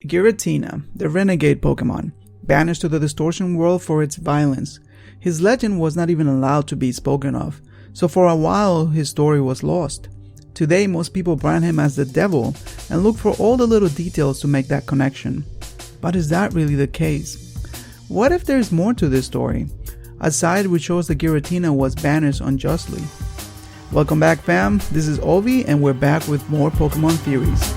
Giratina, the renegade Pokemon, banished to the distortion world for its violence. His legend was not even allowed to be spoken of, so for a while his story was lost. Today most people brand him as the devil and look for all the little details to make that connection. But is that really the case? What if there's more to this story? A side which shows that Giratina was banished unjustly. Welcome back fam, this is Ovi and we're back with more Pokemon theories.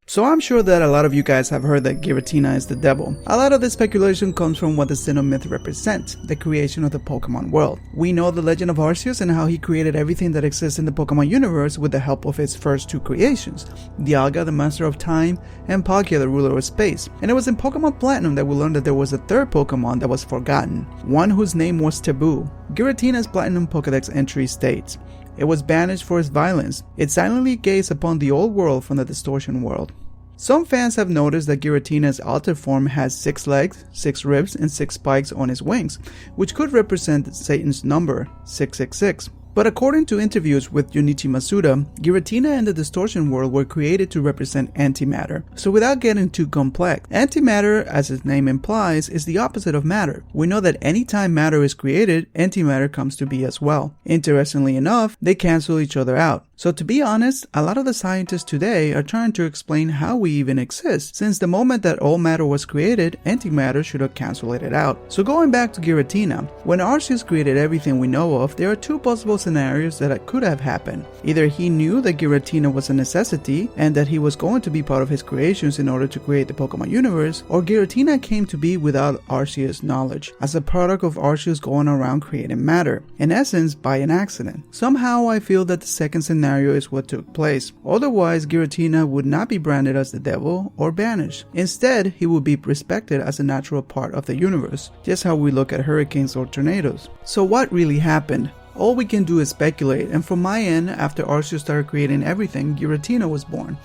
So I'm sure that a lot of you guys have heard that Giratina is the devil. A lot of this speculation comes from what the Sinnoh myth represents, the creation of the Pokemon world. We know the legend of Arceus and how he created everything that exists in the Pokemon universe with the help of his first two creations, Dialga, the master of time, and Palkia, the ruler of space. And it was in Pokemon Platinum that we learned that there was a third Pokemon that was forgotten, one whose name was Taboo. Giratina's Platinum Pokedex entry states, "It was banished for its violence. It silently gazed upon the old world from the distortion world." Some fans have noticed that Giratina's altered form has 6 legs, 6 ribs, and 6 spikes on his wings, which could represent Satan's number, 666. But according to interviews with Junichi Masuda, Giratina and the distortion world were created to represent antimatter. So without getting too complex, antimatter, as its name implies, is the opposite of matter. We know that anytime matter is created, antimatter comes to be as well. Interestingly enough, they cancel each other out. So to be honest, a lot of the scientists today are trying to explain how we even exist, since the moment that all matter was created, antimatter should have cancelled it out. So going back to Giratina, when Arceus created everything we know of, there are two possible scenarios that could have happened. Either he knew that Giratina was a necessity and that he was going to be part of his creations in order to create the Pokemon universe, or Giratina came to be without Arceus' knowledge, as a product of Arceus going around creating matter, in essence by an accident. Somehow I feel that the second scenario is what took place. Otherwise, Giratina would not be branded as the devil or banished. Instead, he would be respected as a natural part of the universe, just how we look at hurricanes or tornadoes. So what really happened? All we can do is speculate, and from my end, after Arceus started creating everything, Giratina was born.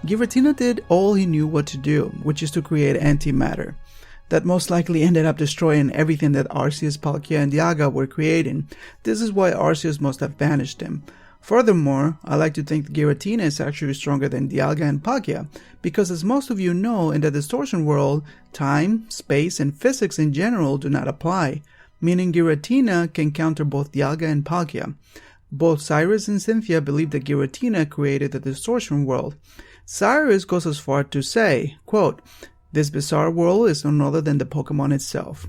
Giratina did all he knew what to do, which is to create antimatter. That most likely ended up destroying everything that Arceus, Palkia, and Dialga were creating. This is why Arceus must have banished him. Furthermore, I like to think Giratina is actually stronger than Dialga and Palkia, because as most of you know, in the distortion world, time, space, and physics in general do not apply, meaning Giratina can counter both Dialga and Palkia. Both Cyrus and Cynthia believe that Giratina created the distortion world. Cyrus goes as far to say, quote, "This bizarre world is none other than the Pokemon itself."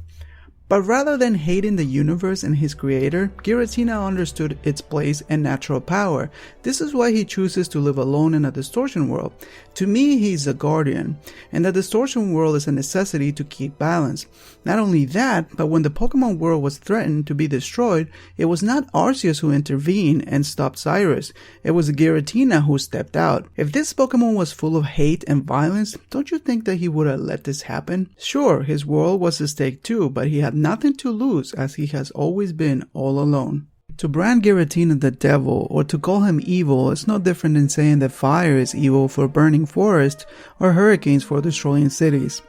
But rather than hating the universe and his creator, Giratina understood its place and natural power. This is why he chooses to live alone in a distortion world. To me, he's a guardian, and the distortion world is a necessity to keep balance. Not only that, but when the Pokemon world was threatened to be destroyed, it was not Arceus who intervened and stopped Cyrus. It was Giratina who stepped out. If this Pokemon was full of hate and violence, don't you think that he would have let this happen? Sure, his world was at stake too, but he had nothing to lose as he has always been all alone. To brand Giratina the devil or to call him evil is no different than saying that fire is evil for burning forests or hurricanes for destroying cities.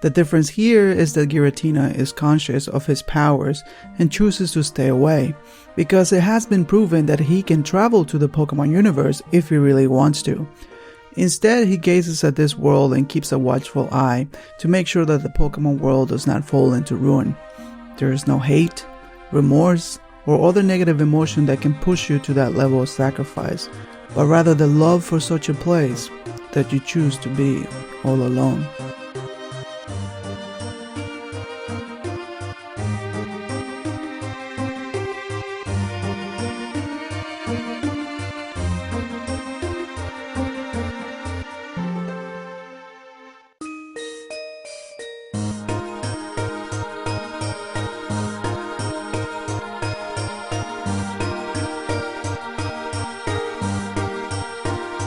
The difference here is that Giratina is conscious of his powers and chooses to stay away, because it has been proven that he can travel to the Pokemon universe if he really wants to. Instead, he gazes at this world and keeps a watchful eye to make sure that the Pokemon world does not fall into ruin. There is no hate, remorse, or other negative emotion that can push you to that level of sacrifice, but rather the love for such a place that you choose to be all alone.